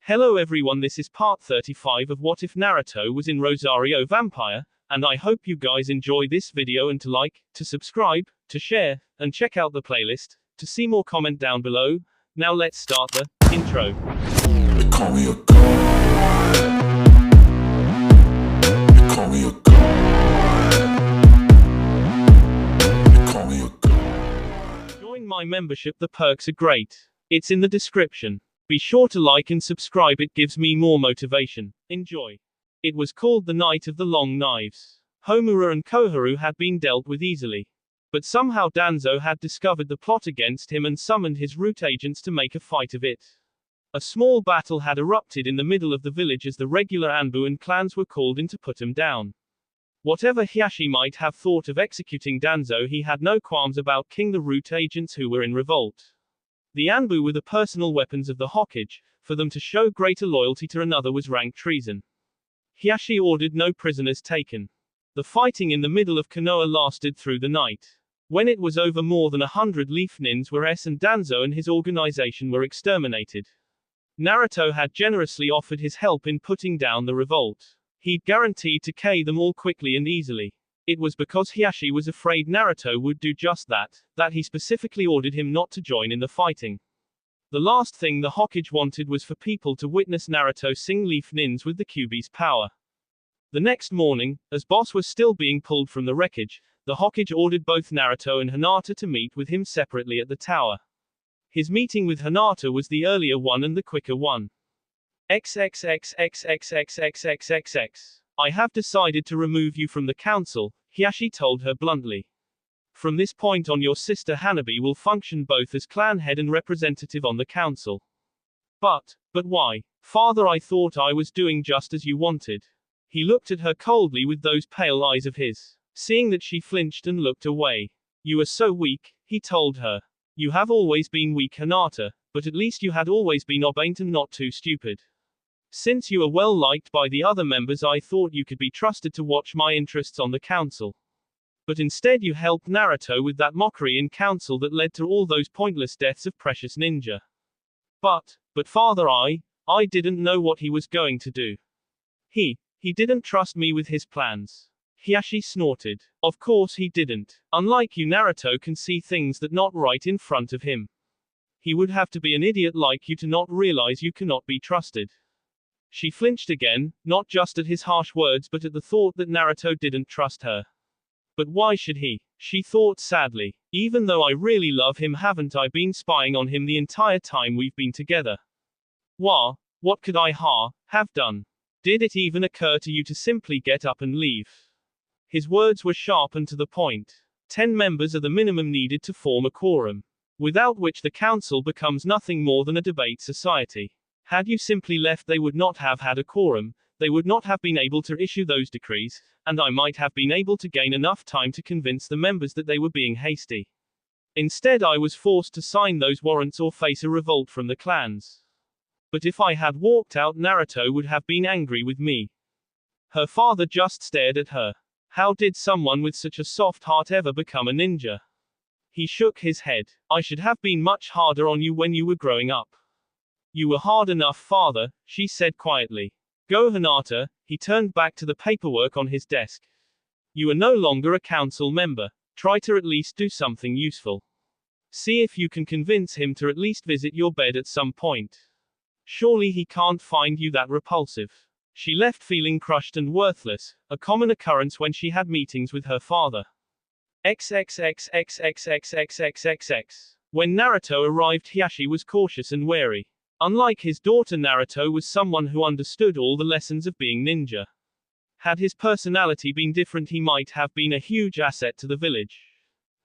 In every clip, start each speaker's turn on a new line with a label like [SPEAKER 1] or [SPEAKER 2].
[SPEAKER 1] Hello everyone, this is part 35 of What If Naruto Was in Rosario Vampire, and I hope you guys enjoy this video and to like, to subscribe, to share, and check out the playlist, to see more comment down below. Now let's start the intro.
[SPEAKER 2] They call me a god. They call me a god. They call me a god.
[SPEAKER 1] Join my membership, the perks are great. It's in the description. Be sure to like and subscribe, it gives me more motivation. Enjoy. It was called the Night of the Long Knives. Homura and Koharu had been dealt with easily. But somehow Danzo had discovered the plot against him and summoned his root agents to make a fight of it. A small battle had erupted in the middle of the village as the regular Anbu and clans were called in to put him down. Whatever Hiashi might have thought of executing Danzo, he had no qualms about killing the root agents who were in revolt. The Anbu were the personal weapons of the Hokage. For them to show greater loyalty to another was rank treason. Hiashi ordered no prisoners taken. The fighting in the middle of Konoha lasted through the night. When it was over, more than 100 leaf nins were and Danzo and his organization were exterminated. Naruto had generously offered his help in putting down the revolt. He'd guaranteed to kill them all quickly and easily. It was because Hiashi was afraid Naruto would do just that he specifically ordered him not to join in the fighting. The last thing the Hokage wanted was for people to witness Naruto sing leaf nins with the Kyuubi's power. The next morning, as boss was still being pulled from the wreckage, the Hokage ordered both Naruto and Hinata to meet with him separately at the tower. His meeting with Hinata was the earlier one and the quicker one. XXXXXXXXXX. I have decided to remove you from the council, Hiashi told her bluntly. From this point on, your sister Hanabi will function both as clan head and representative on the council. But why? Father, I thought I was doing just as you wanted. He looked at her coldly with those pale eyes of his. Seeing that she flinched and looked away. You are so weak, he told her. You have always been weak, Hinata, but at least you had always been obedient and not too stupid. Since you are well liked by the other members, I thought you could be trusted to watch my interests on the council. But instead you helped Naruto with that mockery in council that led to all those pointless deaths of precious ninja. But father, I didn't know what he was going to do. He didn't trust me with his plans. Hiashi snorted. Of course he didn't. Unlike you, Naruto can see things that not right in front of him. He would have to be an idiot like you to not realize you cannot be trusted. She flinched again, not just at his harsh words but at the thought that Naruto didn't trust her. But why should he? She thought sadly. Even though I really love him, haven't I been spying on him the entire time we've been together? What could I have done? Did it even occur to you to simply get up and leave? His words were sharp and to the point. 10 members are the minimum needed to form a quorum, without which the council becomes nothing more than a debate society. Had you simply left, they would not have had a quorum, they would not have been able to issue those decrees, and I might have been able to gain enough time to convince the members that they were being hasty. Instead, I was forced to sign those warrants or face a revolt from the clans. But if I had walked out, Naruto would have been angry with me. Her father just stared at her. How did someone with such a soft heart ever become a ninja? He shook his head. I should have been much harder on you when you were growing up. You were hard enough, father, she said quietly. Go, Hinata. He turned back to the paperwork on his desk. You are no longer a council member. Try to at least do something useful. See if you can convince him to at least visit your bed at some point. Surely he can't find you that repulsive. She left feeling crushed and worthless, a common occurrence when she had meetings with her father. XXXXXXXXXX. When Naruto arrived, Hiashi was cautious and wary. Unlike his daughter, Naruto was someone who understood all the lessons of being ninja. Had his personality been different, he might have been a huge asset to the village.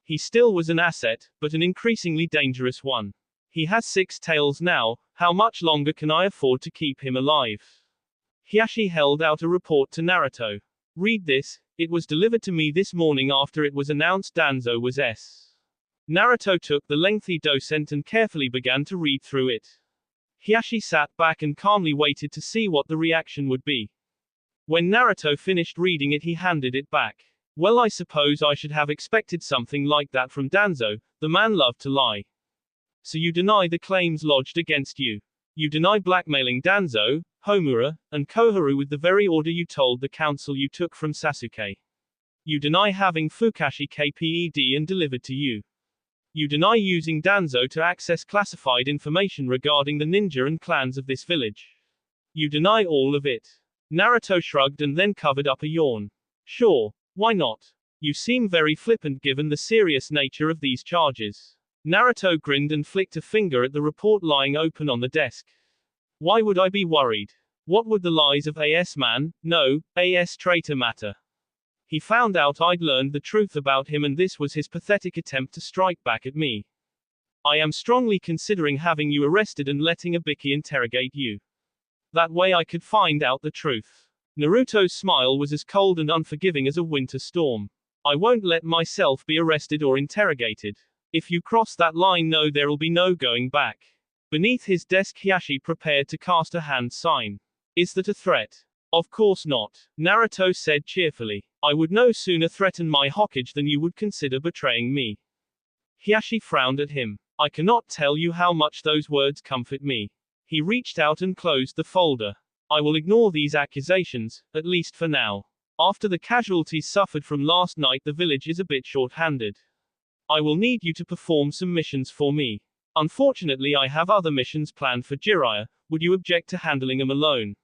[SPEAKER 1] He still was an asset, but an increasingly dangerous one. He has 6 tails now, how much longer can I afford to keep him alive? Hiashi held out a report to Naruto. Read this, it was delivered to me this morning after it was announced Danzo was S. Naruto took the lengthy docent and carefully began to read through it. Hiashi sat back and calmly waited to see what the reaction would be. When Naruto finished reading it, he handed it back. Well, I suppose I should have expected something like that from Danzo, the man loved to lie. So you deny the claims lodged against you. You deny blackmailing Danzo, Homura, and Koharu with the very order you told the council you took from Sasuke. You deny having Fukashi KPED and delivered to you. You deny using Danzo to access classified information regarding the ninja and clans of this village. You deny all of it. Naruto shrugged and then covered up a yawn. Sure, why not? You seem very flippant given the serious nature of these charges. Naruto grinned and flicked a finger at the report lying open on the desk. Why would I be worried? What would the lies of AS man, no, AS traitor matter? He found out I'd learned the truth about him and this was his pathetic attempt to strike back at me. I am strongly considering having you arrested and letting Ibiki interrogate you. That way I could find out the truth. Naruto's smile was as cold and unforgiving as a winter storm. I won't let myself be arrested or interrogated. If you cross that line, no, there'll be no going back. Beneath his desk, Hiashi prepared to cast a hand sign. Is that a threat? Of course not, Naruto said cheerfully. I would no sooner threaten my Hokage than you would consider betraying me. Hiashi frowned at him. I cannot tell you how much those words comfort me. He reached out and closed the folder. I will ignore these accusations, at least for now. After the casualties suffered from last night, the village is a bit short-handed. I will need you to perform some missions for me. Unfortunately, I have other missions planned for Jiraiya. Would you object to handling them alone?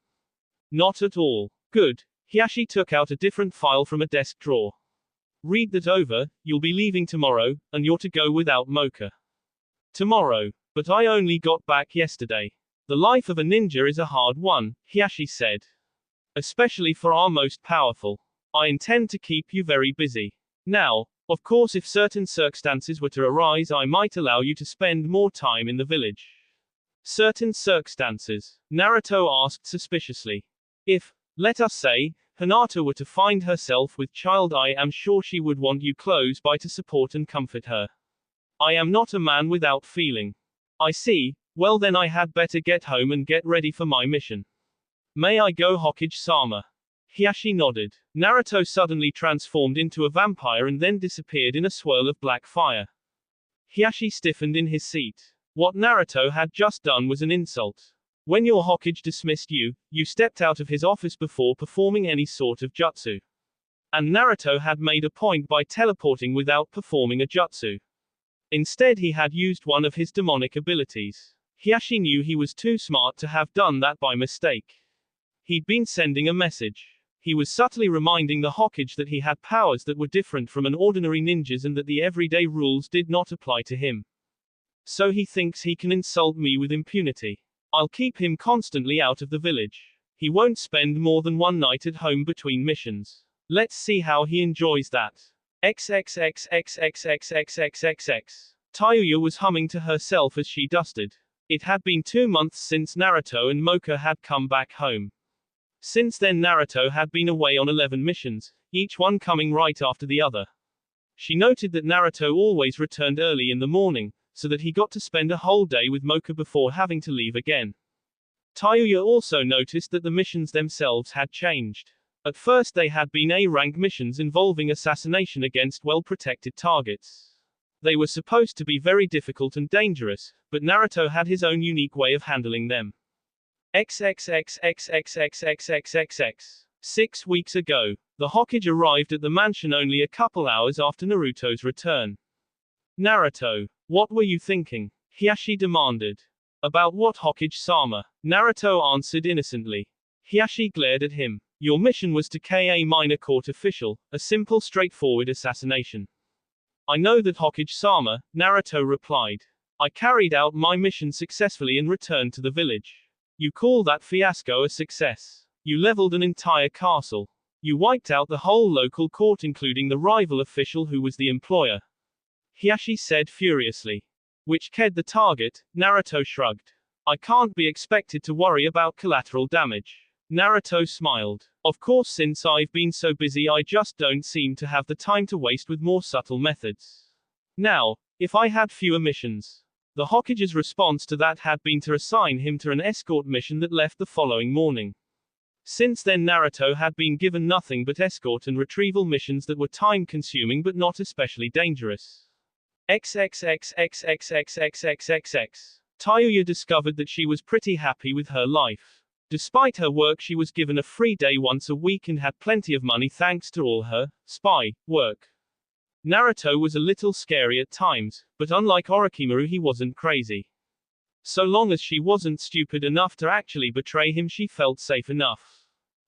[SPEAKER 1] Not at all. Good. Hiashi took out a different file from a desk drawer. Read that over, you'll be leaving tomorrow, and you're to go without Mocha. Tomorrow. But I only got back yesterday. The life of a ninja is a hard one, Hiashi said. Especially for our most powerful. I intend to keep you very busy. Now, of course, if certain circumstances were to arise, I might allow you to spend more time in the village. Certain circumstances? Naruto asked suspiciously. If, let us say, Hinata were to find herself with child, I am sure she would want you close by to support and comfort her. I am not a man without feeling. I see, well then I had better get home and get ready for my mission. May I go, Hokage-sama? Hiashi nodded. Naruto suddenly transformed into a vampire and then disappeared in a swirl of black fire. Hiashi stiffened in his seat. What Naruto had just done was an insult. When your Hokage dismissed you, you stepped out of his office before performing any sort of jutsu. And Naruto had made a point by teleporting without performing a jutsu. Instead, he had used one of his demonic abilities. Hiashi knew he was too smart to have done that by mistake. He'd been sending a message. He was subtly reminding the Hokage that he had powers that were different from an ordinary ninja's and that the everyday rules did not apply to him. So he thinks he can insult me with impunity. I'll keep him constantly out of the village. He won't spend more than one night at home between missions. Let's see how he enjoys that. XXXXXXXXXXX. Tayuya was humming to herself as she dusted. It had been 2 months since Naruto and Mocha had come back home. Since then, Naruto had been away on 11 missions, each one coming right after the other. She noted that Naruto always returned early in the morning, so that he got to spend a whole day with Mocha before having to leave again. Tayuya also noticed that the missions themselves had changed. At first they had been A-rank missions involving assassination against well-protected targets. They were supposed to be very difficult and dangerous, but Naruto had his own unique way of handling them. XXXXXXXXXX. 6 weeks ago, the Hokage arrived at the mansion only a couple hours after Naruto's return. Naruto, what were you thinking? Hiashi demanded. About what, Hokage-sama? Naruto answered innocently. Hiashi glared at him. Your mission was to kill a minor court official, a simple straightforward assassination. I know that, Hokage-sama, Naruto replied. I carried out my mission successfully and returned to the village. You call that fiasco a success? You leveled an entire castle. You wiped out the whole local court including the rival official who was the employer. Hiashi said furiously. Which killed the target, Naruto shrugged. I can't be expected to worry about collateral damage. Naruto smiled. Of course, since I've been so busy I just don't seem to have the time to waste with more subtle methods. Now, if I had fewer missions. The Hokage's response to that had been to assign him to an escort mission that left the following morning. Since then Naruto had been given nothing but escort and retrieval missions that were time-consuming but not especially dangerous. XXXXXXXXXX. Tayuya discovered that she was pretty happy with her life. Despite her work, she was given a free day once a week and had plenty of money thanks to all her spy work. Naruto was a little scary at times, but unlike Orochimaru, he wasn't crazy. So long as she wasn't stupid enough to actually betray him, she felt safe enough.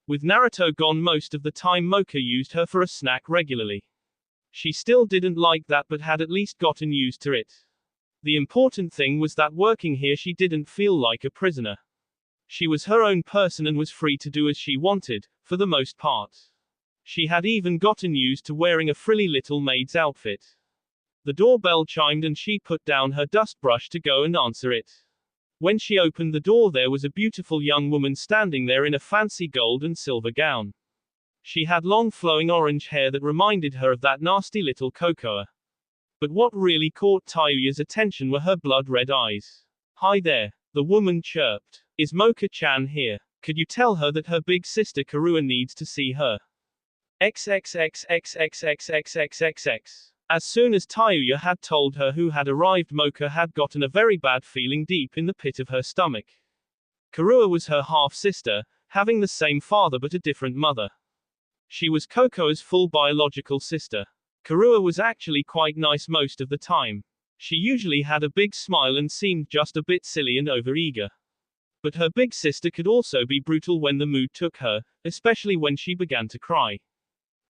[SPEAKER 1] With Naruto gone most of the time, Mocha used her for a snack regularly. She still didn't like that, but had at least gotten used to it. The important thing was that working here she didn't feel like a prisoner. She was her own person and was free to do as she wanted, for the most part. She had even gotten used to wearing a frilly little maid's outfit. The doorbell chimed and she put down her dust brush to go and answer it. When she opened the door, there was a beautiful young woman standing there in a fancy gold and silver gown. She had long flowing orange hair that reminded her of that nasty little Cocoa. But what really caught Tayuya's attention were her blood-red eyes. "Hi there," the woman chirped. "Is Mocha-chan here? Could you tell her that her big sister Karua needs to see her?" XXXXXXXXXXX. As soon as Tayuya had told her who had arrived, Mocha had gotten a very bad feeling deep in the pit of her stomach. Karua was her half-sister, having the same father but a different mother. She was Cocoa's full biological sister. Karua was actually quite nice most of the time. She usually had a big smile and seemed just a bit silly and overeager. But her big sister could also be brutal when the mood took her, especially when she began to cry.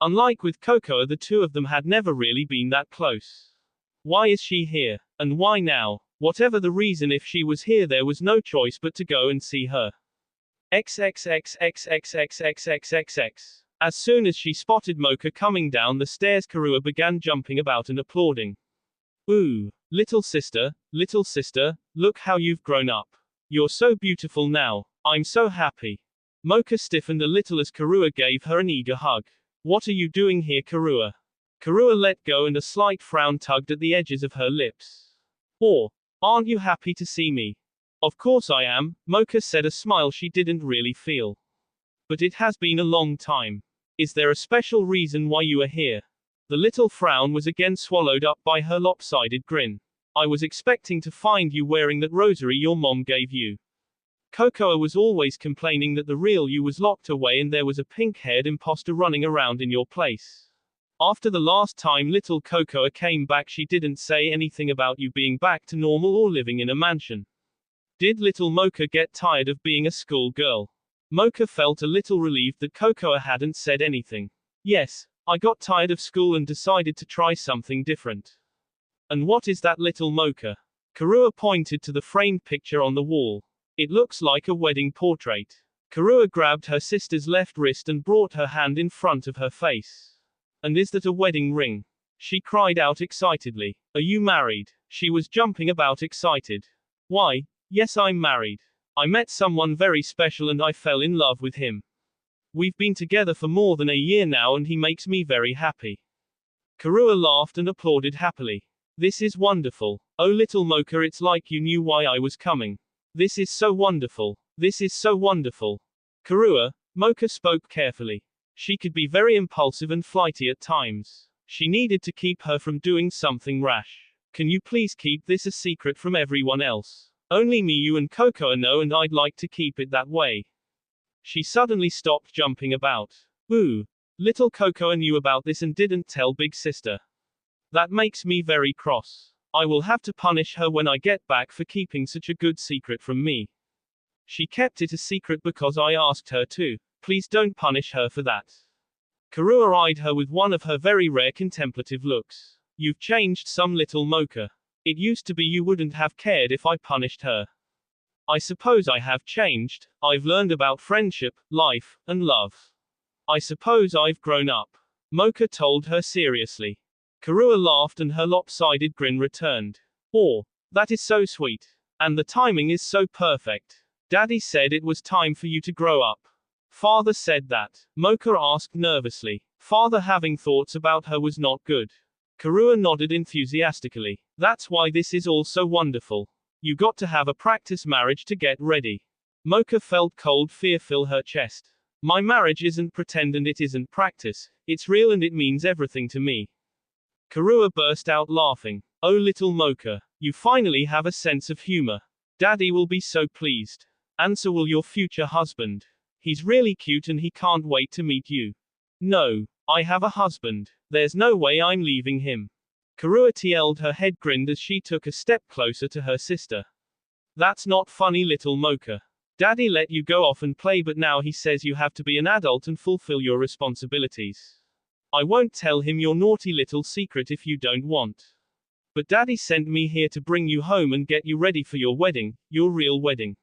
[SPEAKER 1] Unlike with Cocoa, the two of them had never really been that close. Why is she here? And why now? Whatever the reason, if she was here, there was no choice but to go and see her. XXXXXXXXXXX. As soon as she spotted Mocha coming down the stairs, Karua began jumping about and applauding. "Ooh, little sister, look how you've grown up. You're so beautiful now. I'm so happy." Mocha stiffened a little as Karua gave her an eager hug. "What are you doing here, Karua?" Karua let go and a slight frown tugged at the edges of her lips. "Oh, aren't you happy to see me?" "Of course I am," Mocha said, a smile she didn't really feel. "But it has been a long time. Is there a special reason why you are here?" The little frown was again swallowed up by her lopsided grin. "I was expecting to find you wearing that rosary your mom gave you. Cocoa was always complaining that the real you was locked away and there was a pink-haired imposter running around in your place. After the last time little Cocoa came back, she didn't say anything about you being back to normal or living in a mansion. Did little Mocha get tired of being a schoolgirl?" Mocha felt a little relieved that Cocoa hadn't said anything. "Yes, I got tired of school and decided to try something different." "And what is that, little Mocha?" Karua pointed to the framed picture on the wall. "It looks like a wedding portrait." Karua grabbed her sister's left wrist and brought her hand in front of her face. "And is that a wedding ring?" she cried out excitedly. "Are you married?" She was jumping about excited. "Why, yes, I'm married. I met someone very special and I fell in love with him. We've been together for more than a year now and he makes me very happy." Karua laughed and applauded happily. "This is wonderful. Oh little Mocha, it's like you knew why I was coming. This is so wonderful. This is so wonderful." "Karua," Mocha spoke carefully. She could be very impulsive and flighty at times. She needed to keep her from doing something rash. "Can you please keep this a secret from everyone else? Only me, you and Cocoa know, and I'd like to keep it that way." She suddenly stopped jumping about. "Ooh, little Cocoa knew about this and didn't tell big sister. That makes me very cross. I will have to punish her when I get back for keeping such a good secret from me. She kept it a secret because I asked her to. Please don't punish her for that." Karua eyed her with one of her very rare contemplative looks. "You've changed some, little Mocha. It used to be you wouldn't have cared if I punished her. I suppose I have changed. I've learned about friendship, life, and love. I suppose I've grown up," Mocha told her seriously. Karua laughed and her lopsided grin returned. "Oh, that is so sweet. And the timing is so perfect. Daddy said it was time for you to grow up." "Father said that?" Mocha asked nervously. Father having thoughts about her was not good. Karua nodded enthusiastically. "That's why this is all so wonderful. You got to have a practice marriage to get ready." Mocha felt cold fear fill her chest. "My marriage isn't pretend and it isn't practice. It's real and it means everything to me." Karua burst out laughing. "Oh little Mocha, you finally have a sense of humor. Daddy will be so pleased. And so will your future husband. He's really cute and he can't wait to meet you. No, I have a husband. There's no way I'm leaving him. Karua TL'd her head grinned as she took a step closer to her sister. That's not funny, little Mocha. Daddy let you go off and play, but now he says you have to be an adult and fulfill your responsibilities. I won't tell him your naughty little secret if you don't want. But Daddy sent me here to bring you home and get you ready for your wedding, your real wedding.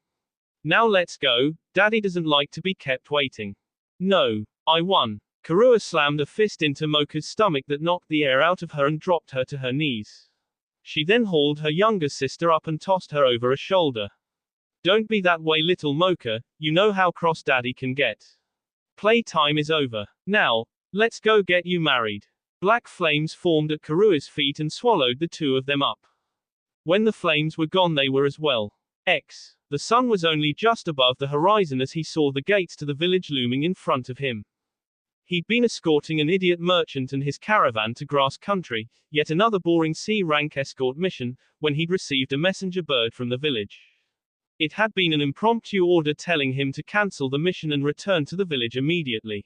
[SPEAKER 1] Now let's go. Daddy doesn't like to be kept waiting. No, I won. Karua slammed a fist into Mocha's stomach that knocked the air out of her and dropped her to her knees. She then hauled her younger sister up and tossed her over a shoulder. Don't be that way, little Mocha, you know how cross Daddy can get. Playtime is over. Now, let's go get you married. Black flames formed at Karua's feet and swallowed the two of them up. When the flames were gone, they were as well. The sun was only just above the horizon as he saw the gates to the village looming in front of him. He'd been escorting an idiot merchant and his caravan to grass country, yet another boring C-rank escort mission, when he'd received a messenger bird from the village. It had been an impromptu order telling him to cancel the mission and return to the village immediately.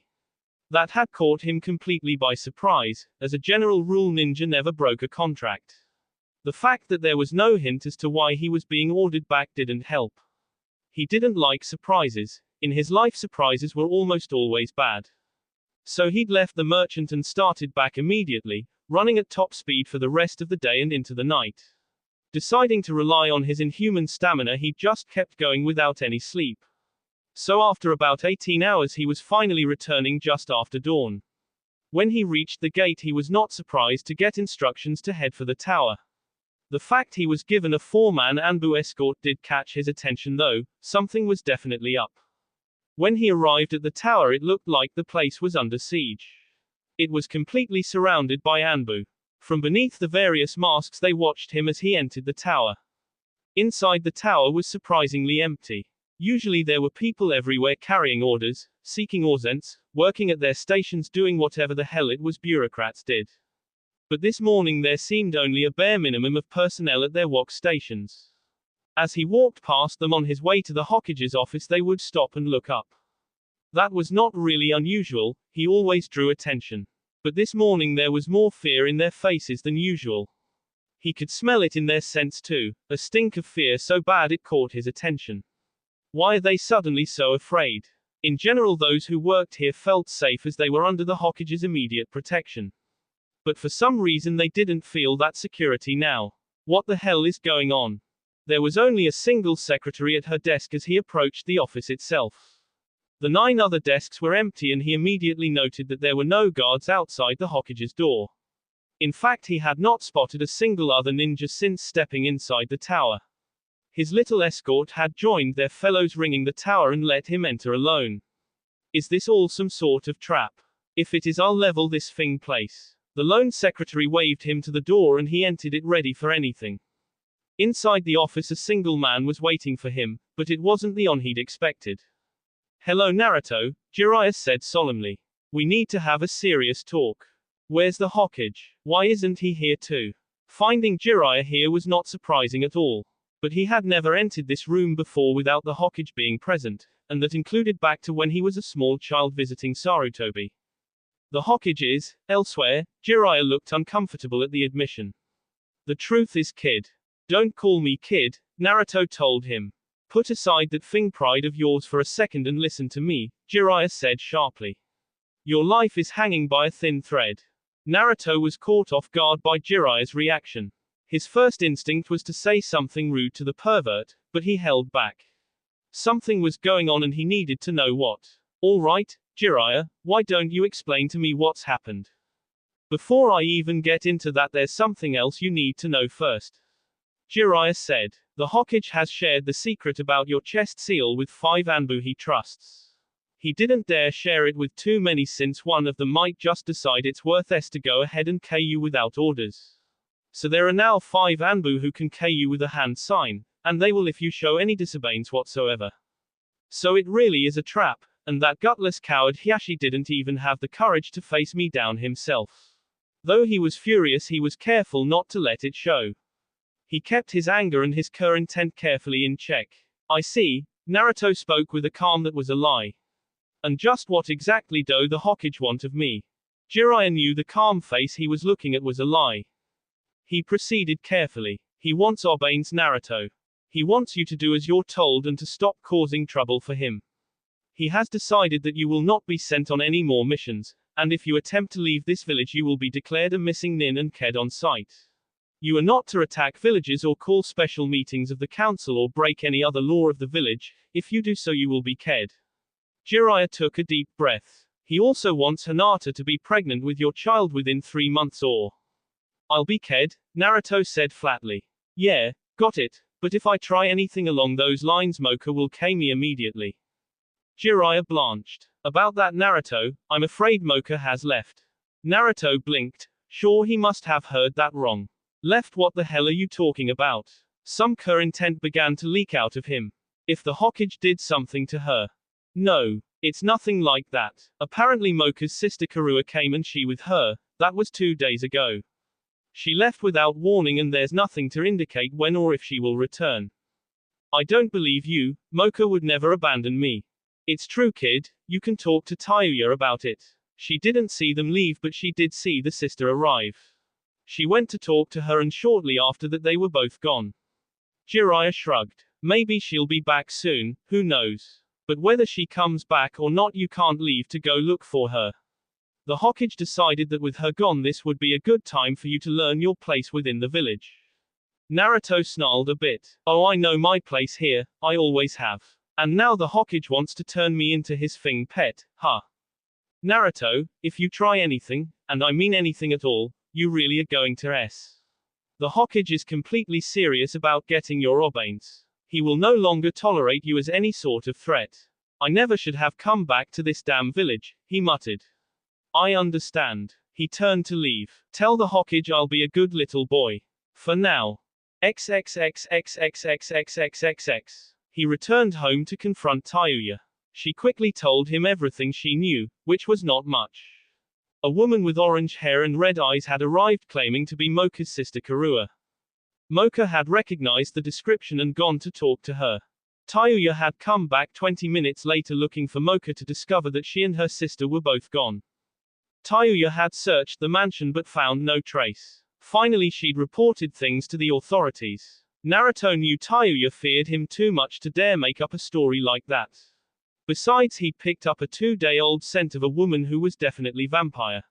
[SPEAKER 1] That had caught him completely by surprise. As a general rule, Ninja never broke a contract. The fact that there was no hint as to why he was being ordered back didn't help. He didn't like surprises. In his life, surprises were almost always bad. So he'd left the merchant and started back immediately, running at top speed for the rest of the day and into the night. Deciding to rely on his inhuman stamina, he just kept going without any sleep. So after about 18 hours he was finally returning just after dawn. When he reached the gate, he was not surprised to get instructions to head for the tower. The fact he was given a 4-man Anbu escort did catch his attention though. Something was definitely up. When he arrived at the tower, it looked like the place was under siege. It was completely surrounded by Anbu. From beneath the various masks they watched him as he entered the tower. Inside the tower was surprisingly empty. Usually there were people everywhere carrying orders, seeking orzents, working at their stations, doing whatever the hell it was bureaucrats did. But this morning there seemed only a bare minimum of personnel at their work stations. As he walked past them on his way to the Hokage's office, they would stop and look up. That was not really unusual, he always drew attention. But this morning there was more fear in their faces than usual. He could smell it in their scents too, a stink of fear so bad it caught his attention. Why are they suddenly so afraid? In general, those who worked here felt safe as they were under the Hokage's immediate protection. But for some reason they didn't feel that security now. What the hell is going on? There was only a single secretary at her desk as he approached the office itself. The 9 other desks were empty and he immediately noted that there were no guards outside the Hokage's door. In fact, he had not spotted a single other ninja since stepping inside the tower. His little escort had joined their fellows ringing the tower and let him enter alone. Is this all some sort of trap? If it is, I'll level this thing place. The lone secretary waved him to the door and he entered it ready for anything. Inside the office a single man was waiting for him, but it wasn't the on he'd expected. Hello Naruto, Jiraiya said solemnly. We need to have a serious talk. Where's the Hokage? Why isn't he here too? Finding Jiraiya here was not surprising at all. But he had never entered this room before without the Hokage being present, and that included back to when he was a small child visiting Sarutobi. The Hokage is elsewhere. Jiraiya looked uncomfortable at the admission. The truth is, kid. Don't call me kid, Naruto told him. Put aside that thing pride of yours for a second and listen to me, Jiraiya said sharply. Your life is hanging by a thin thread. Naruto was caught off guard by Jiraiya's reaction. His first instinct was to say something rude to the pervert, but he held back. Something was going on and he needed to know what. All right, Jiraiya, why don't you explain to me what's happened? Before I even get into that, there's something else you need to know first. Jiraiya said. The Hokage has shared the secret about your chest seal with 5 Anbu he trusts. He didn't dare share it with too many since one of them might just decide it's worth S to go ahead and K you without orders. So there are now 5 Anbu who can K you with a hand sign, and they will if you show any disobedience whatsoever. So it really is a trap, and that gutless coward Hiashi didn't even have the courage to face me down himself. Though he was furious, he was careful not to let it show. He kept his anger and his intent carefully in check. I see, Naruto spoke with a calm that was a lie. And just what exactly do the Hokage want of me? Jiraiya knew the calm face he was looking at was a lie. He proceeded carefully. He wants obeys Naruto. He wants you to do as you're told and to stop causing trouble for him. He has decided that you will not be sent on any more missions, and if you attempt to leave this village you will be declared a missing nin and ked on sight. You are not to attack villages or call special meetings of the council or break any other law of the village. If you do so you will be ked. Jiraiya took a deep breath. He also wants Hinata to be pregnant with your child within 3 months or I'll be ked, Naruto said flatly. Yeah, got it, but if I try anything along those lines Mocha will kill me immediately. Jiraiya blanched. About that Naruto, I'm afraid Mocha has left. Naruto blinked. Sure he must have heard that wrong. Left? What the hell are you talking about? Some intent began to leak out of him. If the Hokage did something to her. No, it's nothing like that. Apparently Mocha's sister Karua came and she with her. That was 2 days ago. She left without warning and there's nothing to indicate when or if she will return. I don't believe you, Mocha would never abandon me. It's true kid, you can talk to Tayuya about it. She didn't see them leave but she did see the sister arrive. She went to talk to her and shortly after that they were both gone. Jiraiya shrugged. Maybe she'll be back soon, who knows. But whether she comes back or not you can't leave to go look for her. The Hokage decided that with her gone this would be a good time for you to learn your place within the village. Naruto snarled a bit. Oh I know my place here, I always have. And now the Hokage wants to turn me into his thing pet, huh? Naruto, if you try anything, and I mean anything at all, you really are going to s. The Hokage is completely serious about getting your obeys. He will no longer tolerate you as any sort of threat. I never should have come back to this damn village, he muttered. I understand. He turned to leave. Tell the Hokage I'll be a good little boy. For now. XXXXXXXXXXX. He returned home to confront Tayuya. She quickly told him everything she knew, which was not much. A woman with orange hair and red eyes had arrived claiming to be Mocha's sister Karua. Mocha had recognized the description and gone to talk to her. Tayuya had come back 20 minutes later looking for Mocha to discover that she and her sister were both gone. Tayuya had searched the mansion but found no trace. Finally she'd reported things to the authorities. Naruto knew Tayuya feared him too much to dare make up a story like that. Besides he'd picked up a 2-day-old scent of a woman who was definitely vampire.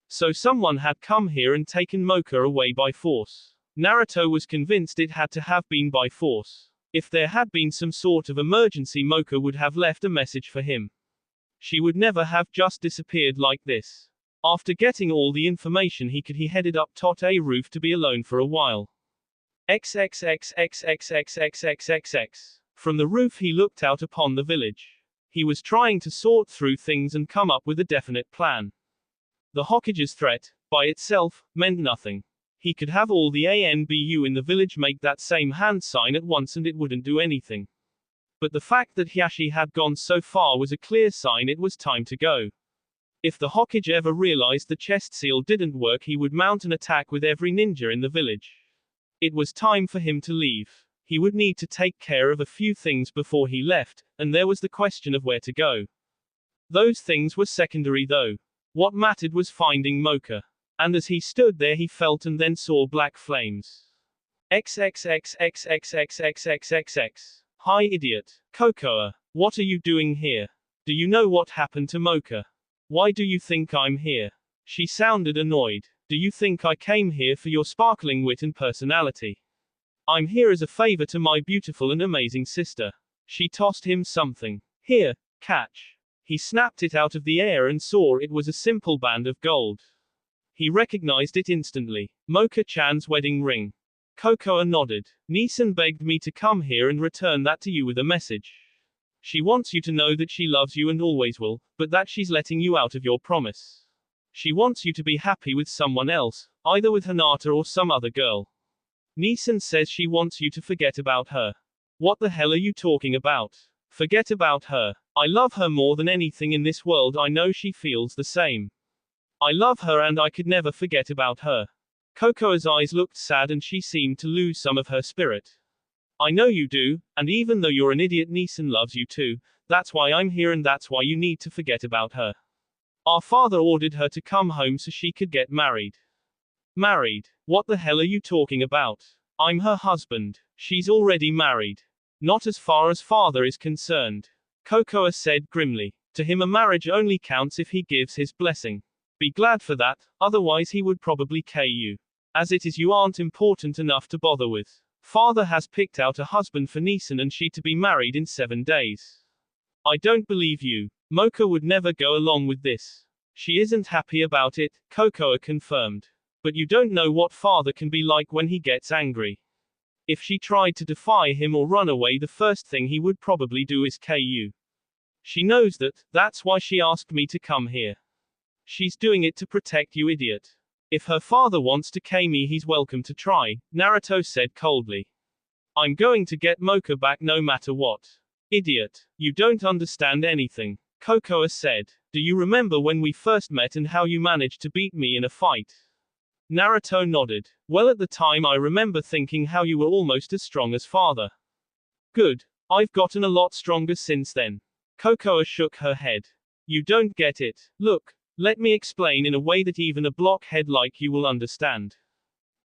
[SPEAKER 1] So someone had come here and taken Mocha away by force. Naruto was convinced it had to have been by force. If there had been some sort of emergency Mocha would have left a message for him. She would never have just disappeared like this. After getting all the information he headed up tot a roof to be alone for a while. XXXXXXXXXX. From the roof he looked out upon the village. He was trying to sort through things and come up with a definite plan. The Hokage's threat, by itself, meant nothing. He could have all the ANBU in the village make that same hand sign at once and it wouldn't do anything. But the fact that Hiashi had gone so far was a clear sign it was time to go. If the Hokage ever realized the chest seal didn't work he would mount an attack with every ninja in the village. It was time for him to leave. He would need to take care of a few things before he left, and there was the question of where to go. Those things were secondary though. What mattered was finding Mocha. And as he stood there he felt and then saw black flames. XXXXXXXXXX. Hi idiot. Kokoa. What are you doing here? Do you know what happened to Mocha? Why do you think I'm here? She sounded annoyed. Do you think I came here for your sparkling wit and personality? I'm here as a favor to my beautiful and amazing sister. She tossed him something. Here, catch. He snapped it out of the air and saw it was a simple band of gold. He recognized it instantly. Mocha-chan's wedding ring. Kokoa nodded. Nisan begged me to come here and return that to you with a message. She wants you to know that she loves you and always will, but that she's letting you out of your promise. She wants you to be happy with someone else, either with Hinata or some other girl. Nisan says she wants you to forget about her. What the hell are you talking about? Forget about her. I love her more than anything in this world. I know she feels the same. I love her and I could never forget about her. Cocoa's eyes looked sad and she seemed to lose some of her spirit. I know you do, and even though you're an idiot, Neeson loves you too. That's why I'm here and that's why you need to forget about her. Our father ordered her to come home so she could get married. Married? What the hell are you talking about? I'm her husband. She's already married. Not as far as father is concerned. Cocoa said grimly. To him a marriage only counts if he gives his blessing. Be glad for that, otherwise he would probably kill you. As it is, you aren't important enough to bother with. Father has picked out a husband for Neeson and she to be married in 7 days. I don't believe you. Mocha would never go along with this. She isn't happy about it, Cocoa confirmed. But you don't know what father can be like when he gets angry. If she tried to defy him or run away, the first thing he would probably do is kill you. She knows that, that's why she asked me to come here. She's doing it to protect you, idiot. If her father wants to kill me, he's welcome to try, Naruto said coldly. I'm going to get Mocha back no matter what. Idiot. You don't understand anything, Cocoa said. Do you remember when we first met and how you managed to beat me in a fight? Naruto nodded. Well, at the time I remember thinking how you were almost as strong as father. Good. I've gotten a lot stronger since then. Cocoa shook her head. You don't get it. Look, let me explain in a way that even a blockhead like you will understand.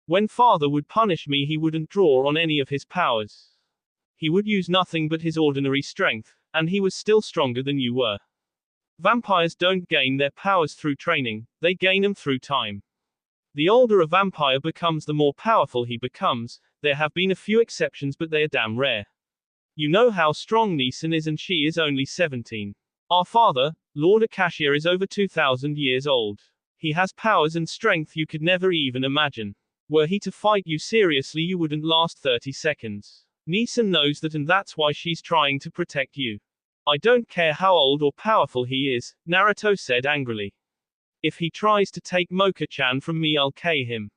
[SPEAKER 1] When father would punish me, he wouldn't draw on any of his powers. He would use nothing but his ordinary strength, and he was still stronger than you were. Vampires don't gain their powers through training, they gain them through time. The older a vampire becomes, the more powerful he becomes. There have been a few exceptions, but they are damn rare. You know how strong Neeson is, and she is only 17. Our father, Lord Akashia, is over 2,000 years old. He has powers and strength you could never even imagine. Were he to fight you seriously, you wouldn't last 30 seconds. Neeson knows that, and that's why she's trying to protect you. I don't care how old or powerful he is, Naruto said angrily. If he tries to take Mocha-chan from me, I'll kill him.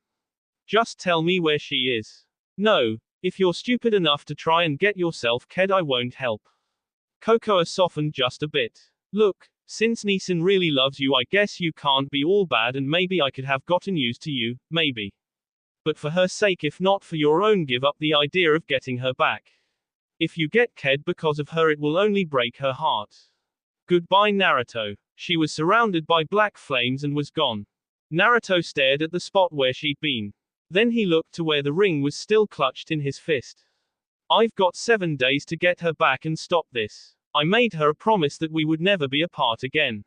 [SPEAKER 1] Just tell me where she is. No, if you're stupid enough to try and get yourself killed, I won't help. Cocoa softened just a bit. Look, since Neeson really loves you, I guess you can't be all bad, and maybe I could have gotten used to you, maybe. But for her sake, if not for your own, give up the idea of getting her back. If you get killed because of her, it will only break her heart. Goodbye, Naruto. She was surrounded by black flames and was gone. Naruto stared at the spot where she'd been. Then he looked to where the ring was still clutched in his fist. I've got 7 days to get her back and stop this. I made her a promise that we would never be apart again.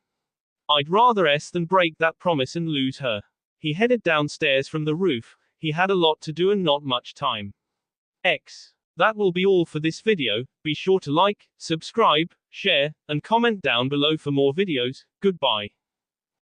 [SPEAKER 1] I'd rather than break that promise and lose her. He headed downstairs from the roof. He had a lot to do and not much time. That will be all for this video. Be sure to like, subscribe, share, and comment down below for more videos. Goodbye.